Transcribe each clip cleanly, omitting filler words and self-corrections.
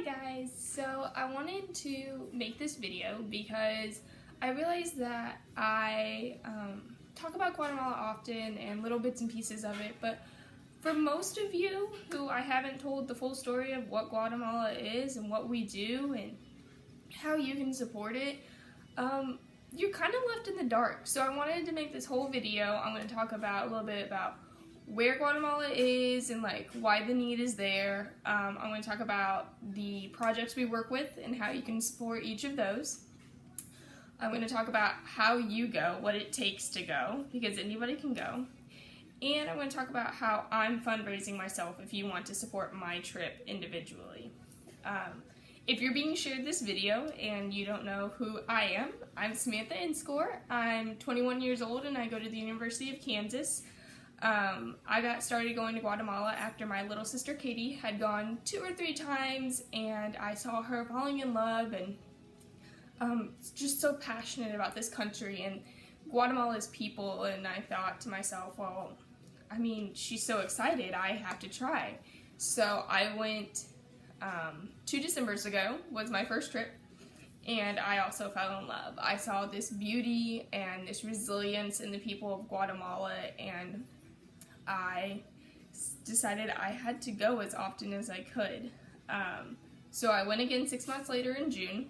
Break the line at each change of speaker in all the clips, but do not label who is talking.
guys, so I wanted to make this video because I realized that I talk about Guatemala often and little bits and pieces of it, but for most of you who I haven't told the full story of what Guatemala is and what we do and how you can support it, you're kind of left in the dark. So I wanted to make this whole video. I'm going to talk about a little bit about where Guatemala is and like why the need is there. I'm going to talk about the projects we work with and how you can support each of those. I'm going to talk about how you go, what it takes to go, because anybody can go. And I'm going to talk about how I'm fundraising myself if you want to support my trip individually. If you're being shared this video and you don't know who I am, I'm Samantha Inscore. I'm 21 years old and I go to the University of Kansas. I got started going to Guatemala after my little sister Katie had gone 2 or 3 times, and I saw her falling in love and just so passionate about this country and Guatemala's people, and I thought to myself, well, I mean, she's so excited, I have to try. So I went 2 Decembers ago, was my first trip, and I also fell in love. I saw this beauty and this resilience in the people of Guatemala, and I decided I had to go as often as I could. So I went again 6 months later in June,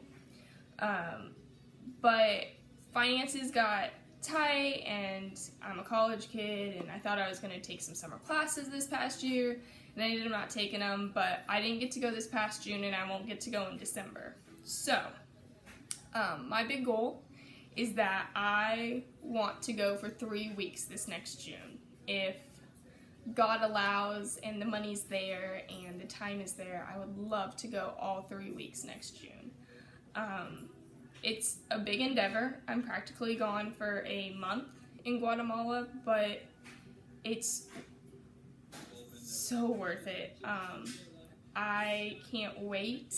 but finances got tight and I'm a college kid and I thought I was going to take some summer classes this past year, and I ended up not taking them, but I didn't get to go this past June and I won't get to go in December. So my big goal is that I want to go for 3 weeks this next June. If God allows and the money's there and the time is there, I would love to go all 3 weeks next June. It's a big endeavor. I'm practically gone for a month in Guatemala, but it's so worth it. I can't wait.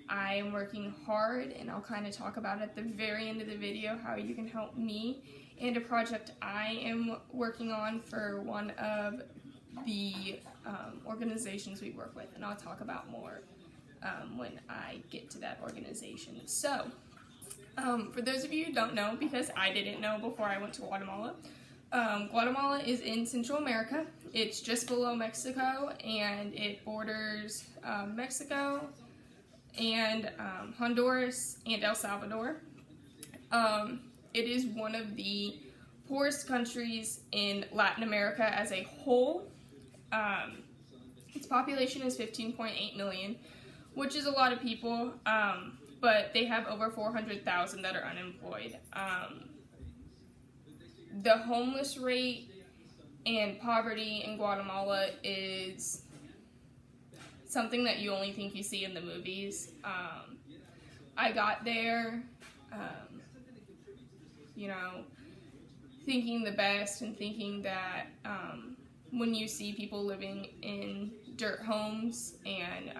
I am working hard, and I'll kind of talk about at the very end of the video how you can help me and a project I am working on for one of the organizations we work with, and I'll talk about more when I get to that organization. So, for those of you who don't know, because I didn't know before I went to Guatemala, Guatemala is in Central America. It's just below Mexico, and it borders Mexico and Honduras and El Salvador. It is one of the poorest countries in Latin America as a whole. Its population is 15.8 million, which is a lot of people, but they have over 400,000 that are unemployed. The homeless rate and poverty in Guatemala is something that you only think you see in the movies. I got there, thinking the best and thinking that when you see people living in dirt homes and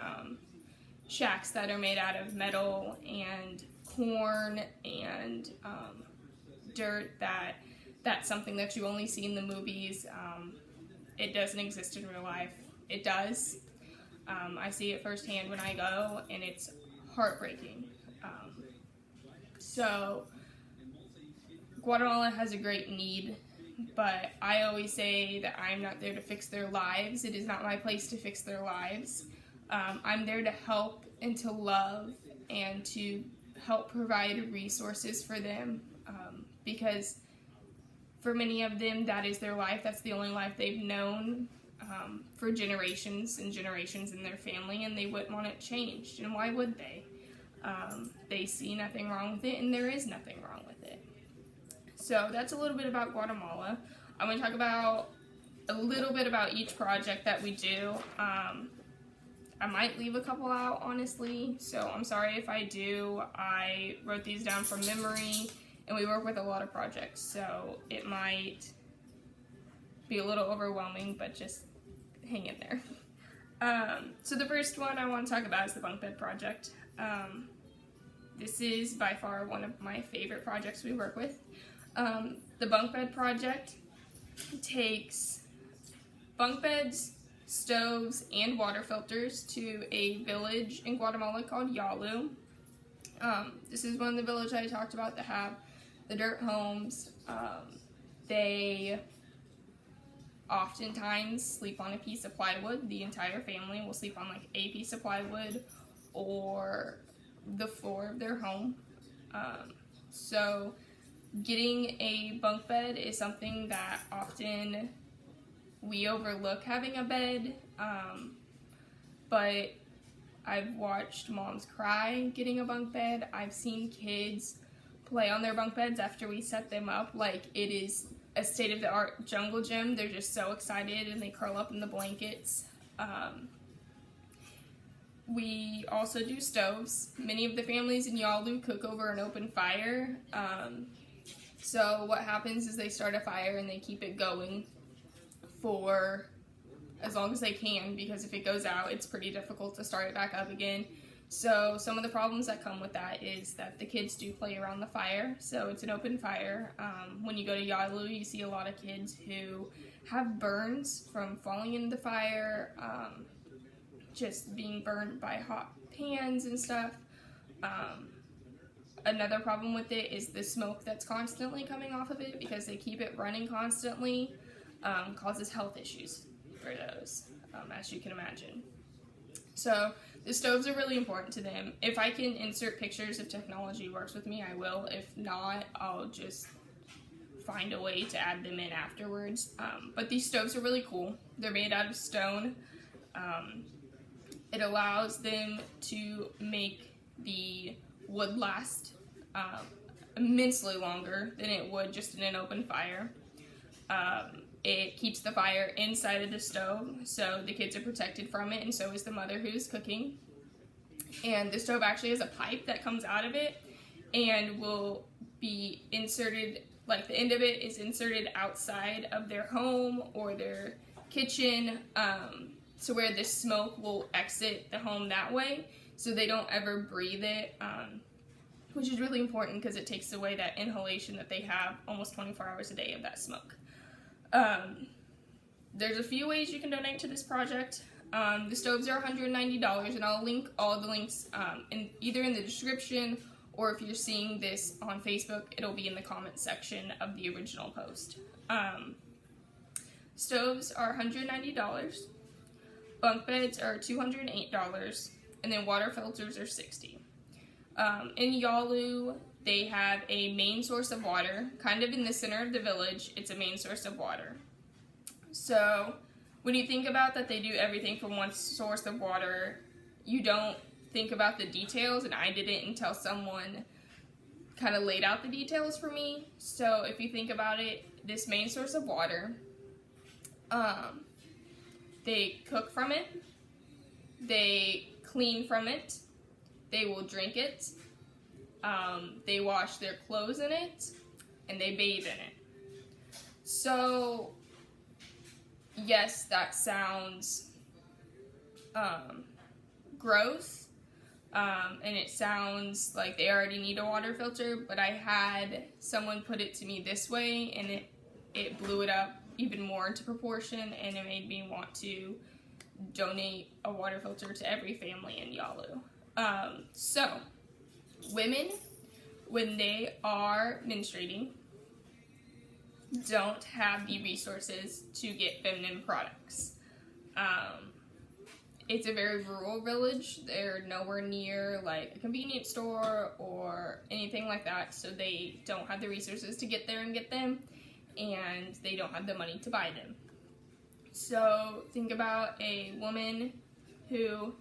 shacks that are made out of metal and corn and dirt, that's something that you only see in the movies. It doesn't exist in real life. It does. I see it firsthand when I go, and it's heartbreaking. So Guatemala has a great need, but I always say that I'm not there to fix their lives. It is not my place to fix their lives. I'm there to help and to love and to help provide resources for them, because for many of them, that is their life. That's the only life they've known for generations and generations in their family, and they wouldn't want it changed. And why would they? They see nothing wrong with it, and there is nothing wrong with it. So that's a little bit about Guatemala. I'm going to talk about a little bit about each project that we do. I might leave a couple out, honestly, so I'm sorry if I do. I wrote these down from memory, and we work with a lot of projects, so it might be a little overwhelming, but just hang in there. So the first one I want to talk about is the Bunkbed Project. This is by far one of my favorite projects we work with. The Bunkbed Project takes bunk beds stoves, and water filters to a village in Guatemala called Yalu. This is one of the villages I talked about that have the dirt homes. They oftentimes sleep on a piece of plywood. The entire family will sleep on like a piece of plywood or the floor of their home. So getting a bunk bed is something that often we overlook having a bed, but I've watched moms cry getting a bunk bed. I've seen kids play on their bunk beds after we set them up like it is a state-of-the-art jungle gym. They're just so excited and they curl up in the blankets. We also do stoves. Many of the families in Yalu cook over an open fire. So what happens is they start a fire and they keep it going for as long as they can, because if it goes out, it's pretty difficult to start it back up again. So some of the problems that come with that is that the kids do play around the fire. So it's an open fire. When you go to Yalu, you see a lot of kids who have burns from falling into the fire, just being burned by hot pans and stuff. Another problem with it is the smoke that's constantly coming off of it, because they keep it running constantly, causes health issues for those, as you can imagine. So the stoves are really important to them. If I can insert pictures if technology works with me, I will. If not, I'll just find a way to add them in afterwards. But these stoves are really cool. They're made out of stone. It allows them to make the wood last immensely longer than it would just in an open fire. It keeps the fire inside of the stove, so the kids are protected from it, and so is the mother who's cooking. And the stove actually has a pipe that comes out of it and will be inserted, like the end of it is inserted outside of their home or their kitchen, so where the smoke will exit the home that way, so they don't ever breathe it, which is really important because it takes away that inhalation that they have almost 24 hours a day of that smoke. There's a few ways you can donate to this project. The stoves are $190, and I'll link all the links either in the description, or if you're seeing this on Facebook, it'll be in the comment section of the original post. Stoves are $190. Bunk beds are $208, and then water filters are $60. In Yalu, they have a main source of water, kind of in the center of the village. It's a main source of water. So when you think about that they do everything from one source of water, you don't think about the details, and I didn't until someone kind of laid out the details for me. So if you think about it, this main source of water, they cook from it, they clean from it, they will drink it, they wash their clothes in it, and they bathe in it. So, yes, that sounds gross, and it sounds like they already need a water filter, but I had someone put it to me this way, and it blew it up even more into proportion, and it made me want to donate a water filter to every family in Yalu. So, women, when they are menstruating, don't have the resources to get feminine products. It's a very rural village. They're nowhere near like a convenience store or anything like that, so they don't have the resources to get there and get them, and they don't have the money to buy them. So think about a woman who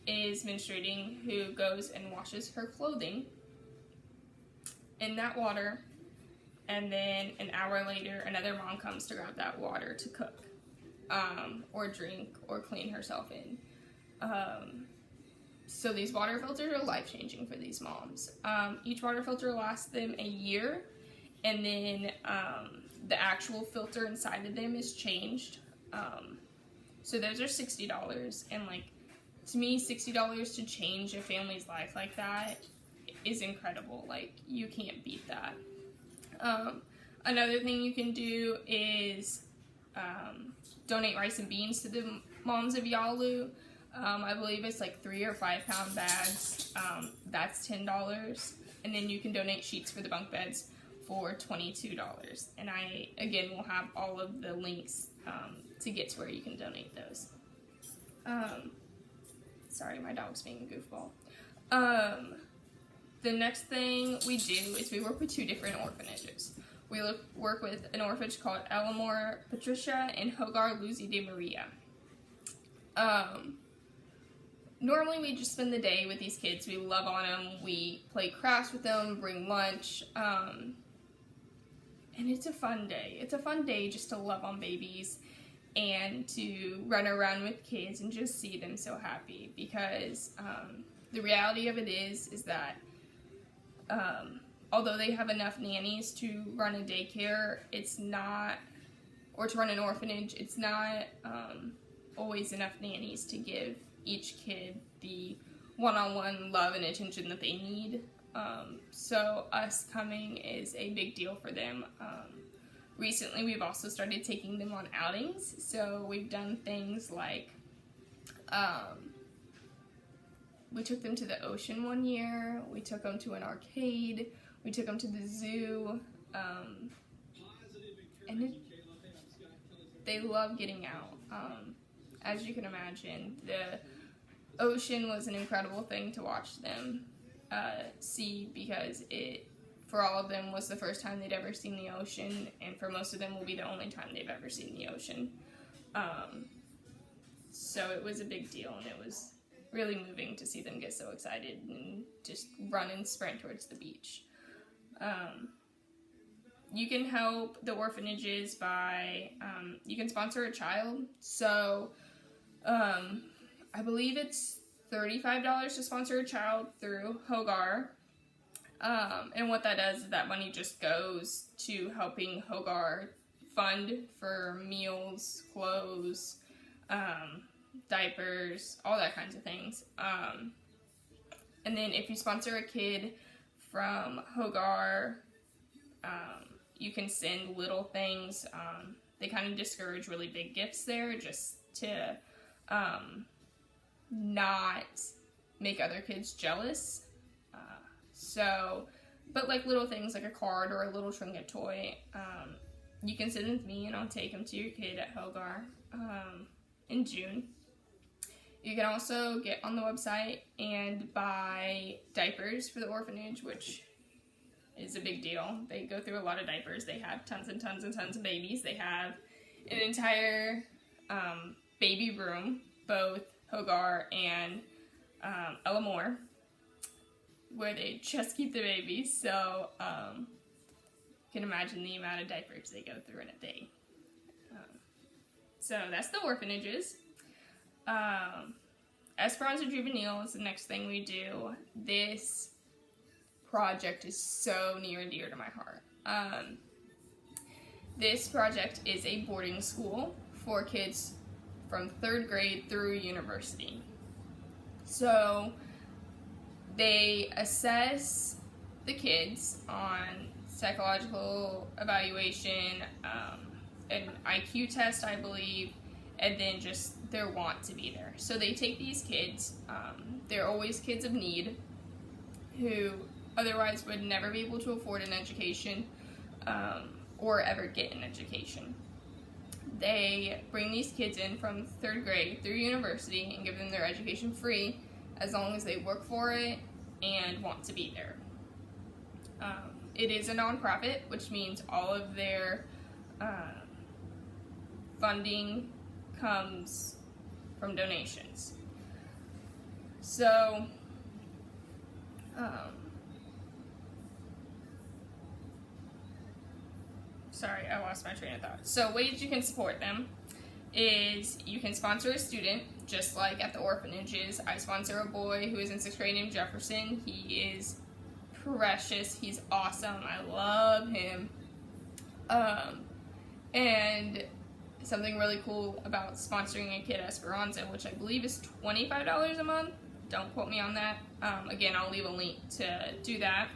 is menstruating, who goes and washes her clothing in that water, and then an hour later another mom comes to grab that water to cook, or drink, or clean herself in. So these water filters are life-changing for these moms. Each water filter lasts them a year, and then the actual filter inside of them is changed. So those are $60, and like, to me, $60 to change a family's life like that is incredible. Like, you can't beat that. Another thing you can do is donate rice and beans to the Moms of Yalu. I believe it's like 3 or 5 pound bags. That's $10. And then you can donate sheets for the bunk beds for $22. And I, again, will have all of the links to get to where you can donate those. Sorry, my dog's being a goofball. The next thing we do is we work with 2 different orphanages. We work with an orphanage called Eleanor Patricia and Hogar Lucy de Maria. Normally we just spend the day with these kids. We love on them. We play crafts with them, bring lunch, and it's a fun day. It's a fun day just to love on babies and to run around with kids and just see them so happy, because the reality of it is that although they have enough nannies to run a daycare, it's not, or to run an orphanage, it's not always enough nannies to give each kid the one-on-one love and attention that they need. So us coming is a big deal for them. Recently, we've also started taking them on outings. So we've done things like, we took them to the ocean one year, we took them to an arcade, we took them to the zoo, and they love getting out. As you can imagine, the ocean was an incredible thing to watch them see, because it, for all of them, was the first time they'd ever seen the ocean, and for most of them will be the only time they've ever seen the ocean. So it was a big deal, and it was really moving to see them get so excited and just run and sprint towards the beach. You can help the orphanages by, you can sponsor a child. So I believe it's $35 to sponsor a child through Hogar. And what that does is that money just goes to helping Hogar fund for meals, clothes, diapers, all that kinds of things. And then if you sponsor a kid from Hogar, you can send little things. They kind of discourage really big gifts there, just to not make other kids jealous. But like little things like a card or a little trinket toy, you can send them to me and I'll take them to your kid at Hogar in June. You can also get on the website and buy diapers for the orphanage, which is a big deal. They go through a lot of diapers. They have tons and tons and tons of babies. They have an entire baby room, both Hogar and Eleanor, where they just keep the babies. So you can imagine the amount of diapers they go through in a day. So that's the orphanages. Esperanza Juvenile is the next thing we do. This project is so near and dear to my heart. This project is a boarding school for kids from 3rd grade through university. So they assess the kids on psychological evaluation, an IQ test, I believe, and then just their want to be there. So they take these kids, they're always kids of need, who otherwise would never be able to afford an education, or ever get an education. They bring these kids in from 3rd grade through university and give them their education free, as long as they work for it and want to be there. It is a nonprofit, which means all of their funding comes from donations. So, sorry, I lost my train of thought. So ways you can support them is you can sponsor a student, just like at the orphanages. I sponsor a boy who is in 6th grade named Jefferson. He is precious. He's awesome. I love him. And something really cool about sponsoring a kid at Esperanza, which I believe is $25 a month. Don't quote me on that. Again, I'll leave a link to do that.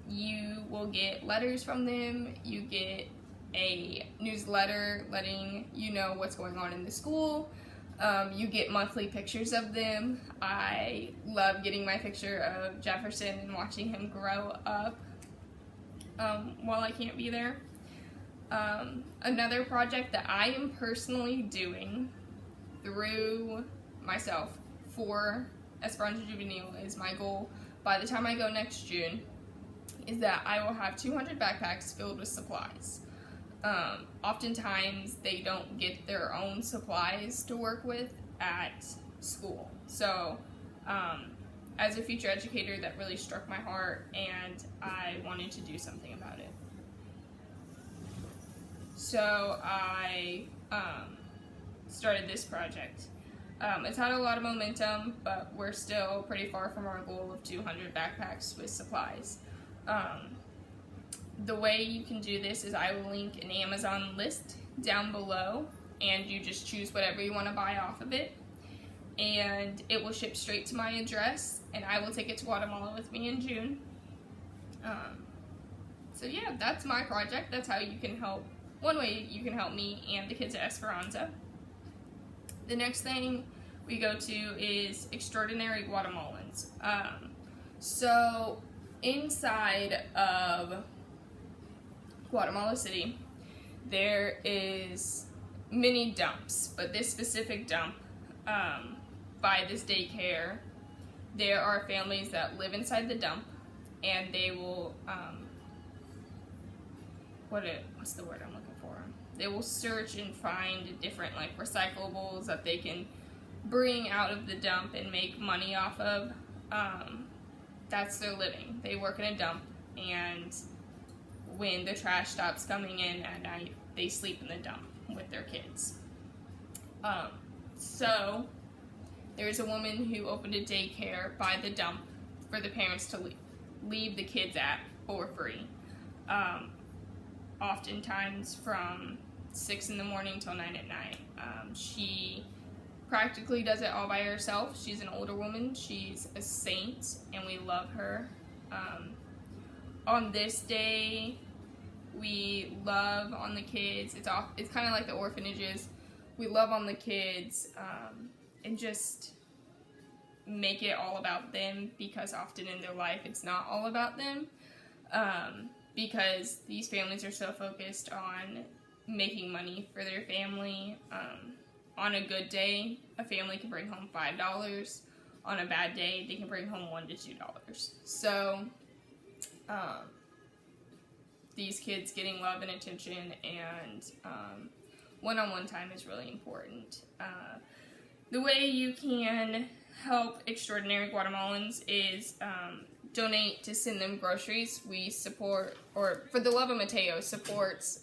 You will get letters from them. You get a newsletter letting you know what's going on in the school. You get monthly pictures of them. I love getting my picture of Jefferson and watching him grow up while I can't be there. Another project that I am personally doing through myself for Esperanza Juvenile is my goal by the time I go next June is that I will have 200 backpacks filled with supplies. Oftentimes they don't get their own supplies to work with at school. So as a future educator, that really struck my heart and I wanted to do something about it. So I started this project. It's had a lot of momentum, but we're still pretty far from our goal of 200 backpacks with supplies. The way you can do this is I will link an Amazon list down below, and you just choose whatever you want to buy off of it, and it will ship straight to my address, and I will take it to Guatemala with me in June. So yeah, that's my project. That's how you can help. One way you can help me and the kids at Esperanza. The next thing we go to is Extraordinary Guatemalans. So inside of Guatemala City, there is many dumps, but this specific dump, by this daycare, there are families that live inside the dump, and they will, what's the word I'm looking for? They will search and find different like recyclables that they can bring out of the dump and make money off of. That's their living. They work in a dump, and when the trash stops coming in at night, they sleep in the dump with their kids. So there's a woman who opened a daycare by the dump for the parents to leave the kids at for free. Oftentimes from 6 in the morning till 9 at night. She practically does it all by herself. She's an older woman. She's a saint, and we love her. On this day, we love on the kids. It's kind of like the Orphanages. We love on the kids and just make it all about them, because often in their life it's not all about them. Because these families are so focused on making money for their family. On a good day, a family can bring home $5. On a bad day, they can bring home $1 to $2. So these kids getting love and attention and one-on-one time is really important. The way you can help Extraordinary Guatemalans is donate to send them groceries. We support, or For the Love of Mateo supports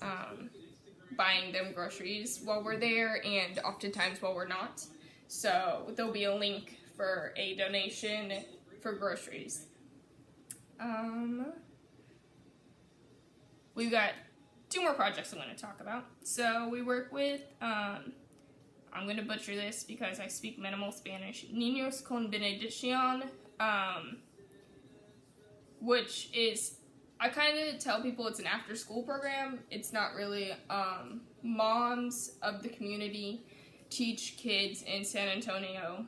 buying them groceries while we're there and oftentimes while we're not. So there'll be a link for a donation for groceries. We've got 2 more projects I'm going to talk about. So we work with, I'm going to butcher this because I speak minimal Spanish, Ninos Con Benedicion, which is, I kind of tell people it's an after-school program. It's not really. Moms of the community teach kids in San Antonio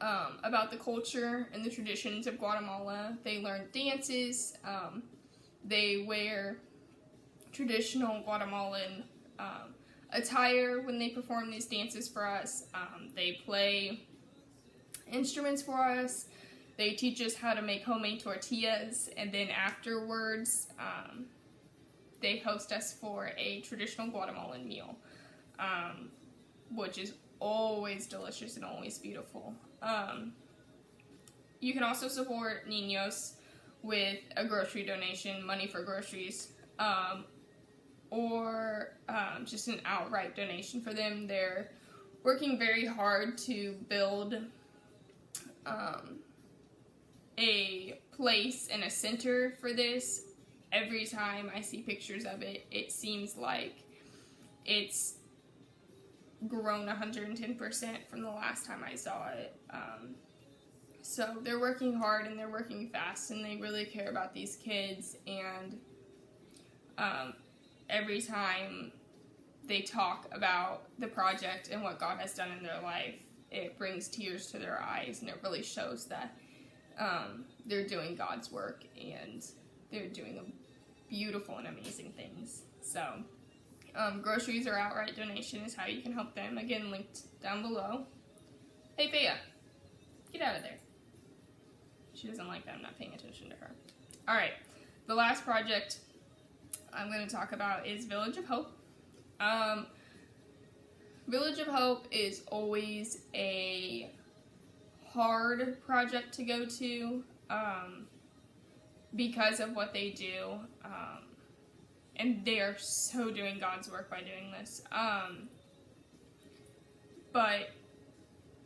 about the culture and the traditions of Guatemala. They learn dances. They wear traditional Guatemalan attire when they perform these dances for us. They play instruments for us. They teach us how to make homemade tortillas, and then afterwards, they host us for a traditional Guatemalan meal, which is always delicious and always beautiful. You can also support Ninos with a grocery donation, money for groceries, or just an outright donation for them. They're working very hard to build a place and a center for this. Every time I see pictures of it, it seems like it's grown 110% from the last time I saw it. So they're working hard and they're working fast, and they really care about these kids, and every time they talk about the project and what God has done in their life, it brings tears to their eyes, and it really shows that they're doing God's work and they're doing beautiful and amazing things. So, groceries or outright donation is how you can help them. Again, linked down below. Hey, Faya, get out of there. She doesn't like that I'm not paying attention to her. Alright, the last project I'm going to talk about is Village of Hope. Village of Hope is always a hard project to go to because of what they do, and they are so doing God's work by doing this. But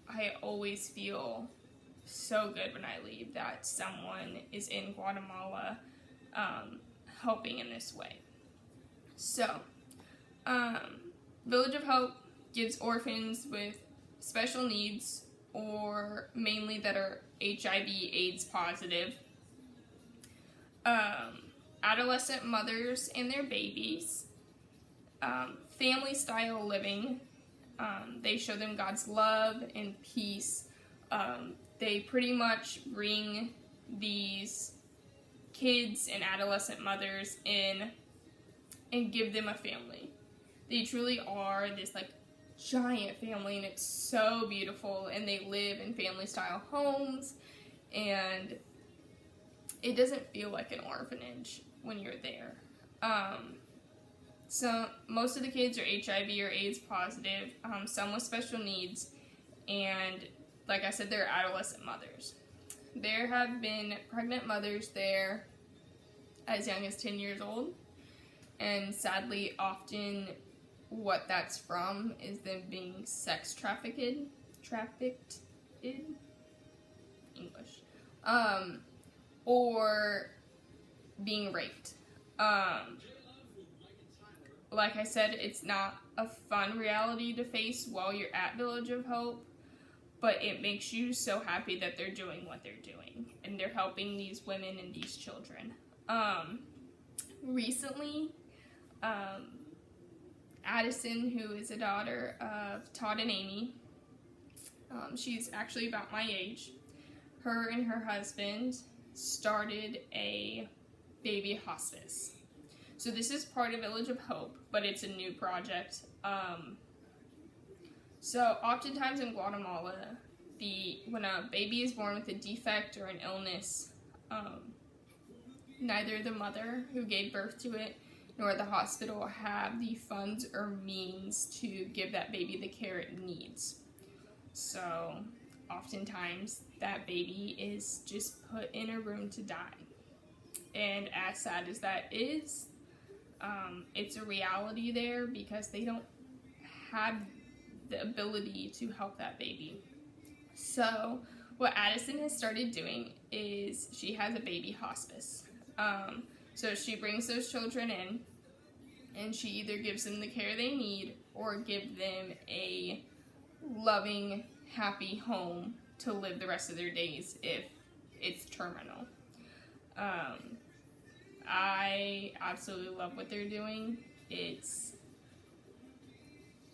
I always feel so good when I leave that someone is in Guatemala helping in this way. So, Village of Hope gives orphans with special needs, or mainly that are HIV/AIDS positive, adolescent mothers and their babies, family-style living. They show them God's love and peace. They pretty much bring these kids and adolescent mothers in and give them a family. They truly are this like giant family, and it's so beautiful, and they live in family-style homes, and it doesn't feel like an orphanage when you're there. So most of the kids are HIV or AIDS positive, some with special needs, and like I said, they're adolescent mothers. There have been pregnant mothers there as young as 10 years old, and sadly, often what that's from is them being sex trafficked in English, or being raped. Like I said, it's not a fun reality to face while you're at Village of Hope, but it makes you so happy that they're doing what they're doing, and they're helping these women and these children. Recently, Addison, who is a daughter of Todd and Amy, she's actually about my age, her and her husband started a baby hospice. So this is part of Village of Hope, but it's a new project. So oftentimes in Guatemala, when a baby is born with a defect or an illness, neither the mother who gave birth to it nor the hospital have the funds or means to give that baby the care it needs. So oftentimes that baby is just put in a room to die. And as sad as that is, it's a reality there because they don't have the ability to help that baby. So what Addison has started doing is she has a baby hospice. So she brings those children in, and she either gives them the care they need or give them a loving, happy home to live the rest of their days if it's terminal. I absolutely love what they're doing. It's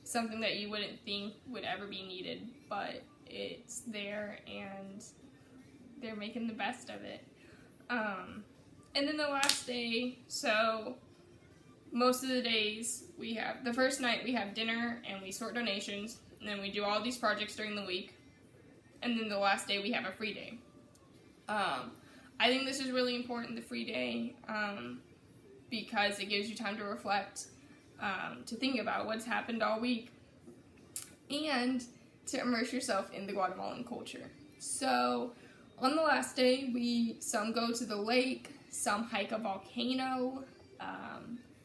something that you wouldn't think would ever be needed, but it's there, and they're making the best of it. And then the last day, so most of the days the first night we have dinner and we sort donations, and then we do all these projects during the week, and then the last day we have a free day. I think this is really important, the free day, because it gives you time to reflect, to think about what's happened all week, and to immerse yourself in the Guatemalan culture. So on the last day, some go to the lake, some hike a volcano,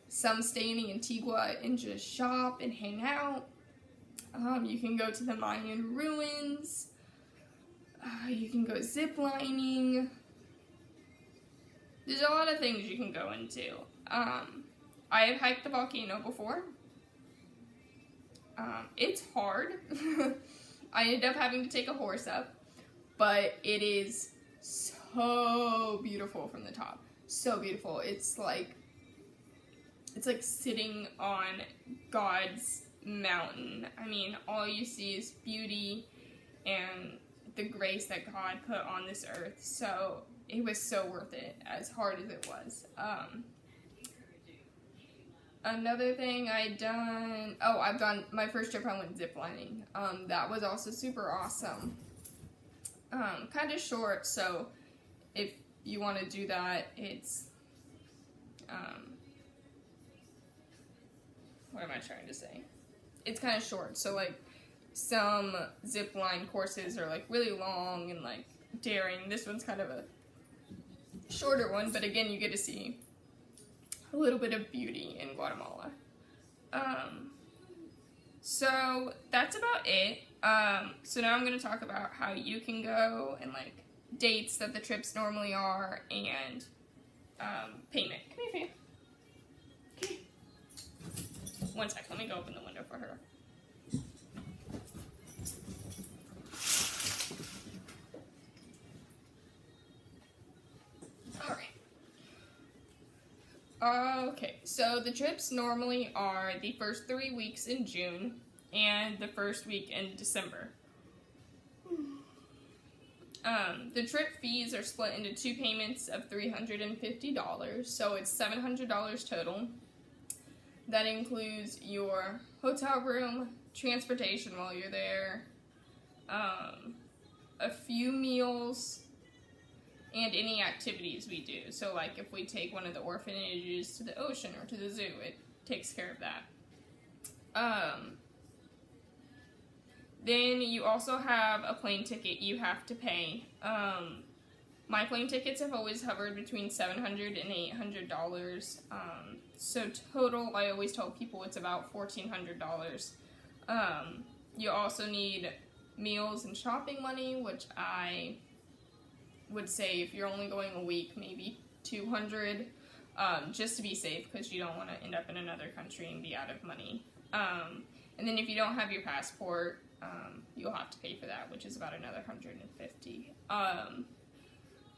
some stay in Antigua and just shop and hang out. You can go to the Mayan ruins. You can go zip lining. There's a lot of things you can go into. I have hiked the volcano before. It's hard. I ended up having to take a horse up, but it is so beautiful from the top. So beautiful. It's like it's like sitting on God's mountain. I mean, all you see is beauty and the grace that God put on this earth. So it was so worth it, as hard as it was. Another thing I've done my first trip I went ziplining. That was also super awesome. Kind of short, so if you want to do that, it's, what am I trying to say? It's kind of short, so like some zip line courses are like really long and like daring. This one's kind of a shorter one, but again, you get to see a little bit of beauty in Guatemala. So that's about it. So now I'm going to talk about how you can go and like dates that the trips normally are and payment. Come here, Faye. One sec, let me go open the window for her. Okay, so the trips normally are the first 3 weeks in June and the first week in December. The trip fees are split into 2 payments of $350, so it's $700 total. That includes your hotel room, transportation while you're there, a few meals, and any activities we do. So like if we take one of the orphanages to the ocean or to the zoo, it takes care of that. Then you also have a plane ticket you have to pay. My plane tickets have always hovered between $700 and $800. So total, I always tell people it's about $1,400. You also need meals and shopping money, which I would say if you're only going a week, maybe $200, just to be safe, because you don't want to end up in another country and be out of money. And then if you don't have your passport, you'll have to pay for that, which is about another $150.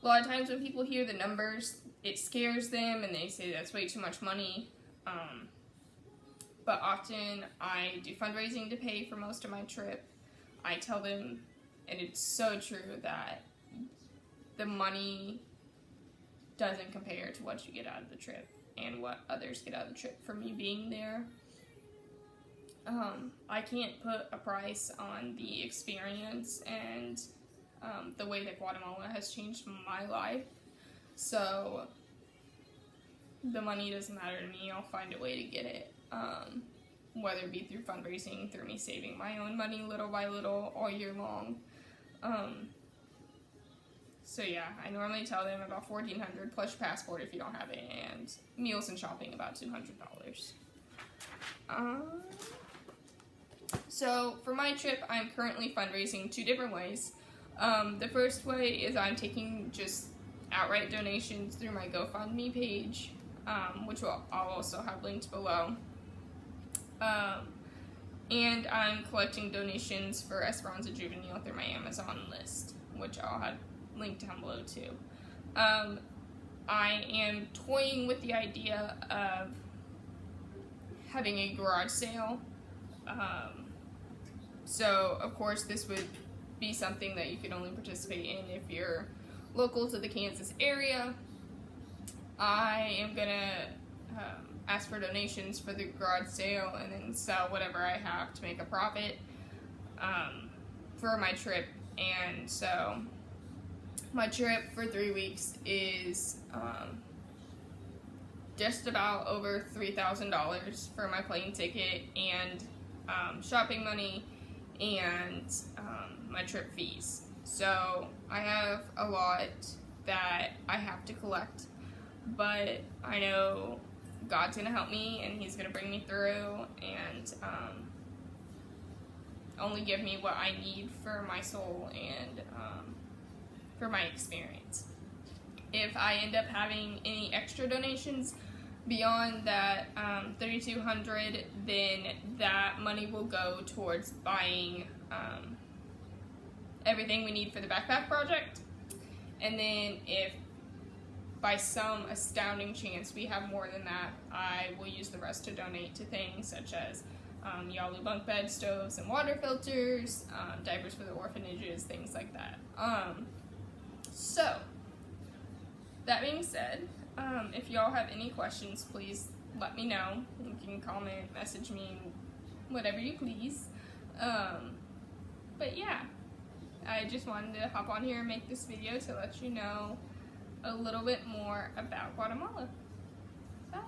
A lot of times when people hear the numbers, it scares them and they say that's way too much money. But often I do fundraising to pay for most of my trip. I tell them, and it's so true, that the money doesn't compare to what you get out of the trip and what others get out of the trip for me being there. I can't put a price on the experience and the way that Guatemala has changed my life. So the money doesn't matter to me. I'll find a way to get it, whether it be through fundraising, through me saving my own money little by little all year long. So yeah, I normally tell them about $1,400 plus your passport if you don't have it, and meals and shopping about $200. So for my trip, I'm currently fundraising 2 different ways. The first way is I'm taking just outright donations through my GoFundMe page, which I'll also have linked below. And I'm collecting donations for Esperanza Juvenile through my Amazon list, which I'll have linked down below too. I am toying with the idea of having a garage sale. So of course this would be something that you can only participate in if you're local to the Kansas area. I am gonna ask for donations for the garage sale and then sell whatever I have to make a profit for my trip. And so my trip for 3 weeks is just about over $3,000 for my plane ticket and shopping money and my trip fees. So I have a lot that I have to collect, but I know God's gonna help me and He's gonna bring me through and only give me what I need for my soul and for my experience. If I end up having any extra donations beyond that $3,200, then that money will go towards buying everything we need for the backpack project. And then if by some astounding chance we have more than that, I will use the rest to donate to things such as Yalu bunk bed stoves and water filters, diapers for the orphanages, things like that. So, that being said, if y'all have any questions, please let me know. You can comment, message me, whatever you please. But yeah, I just wanted to hop on here and make this video to let you know a little bit more about Guatemala. Bye.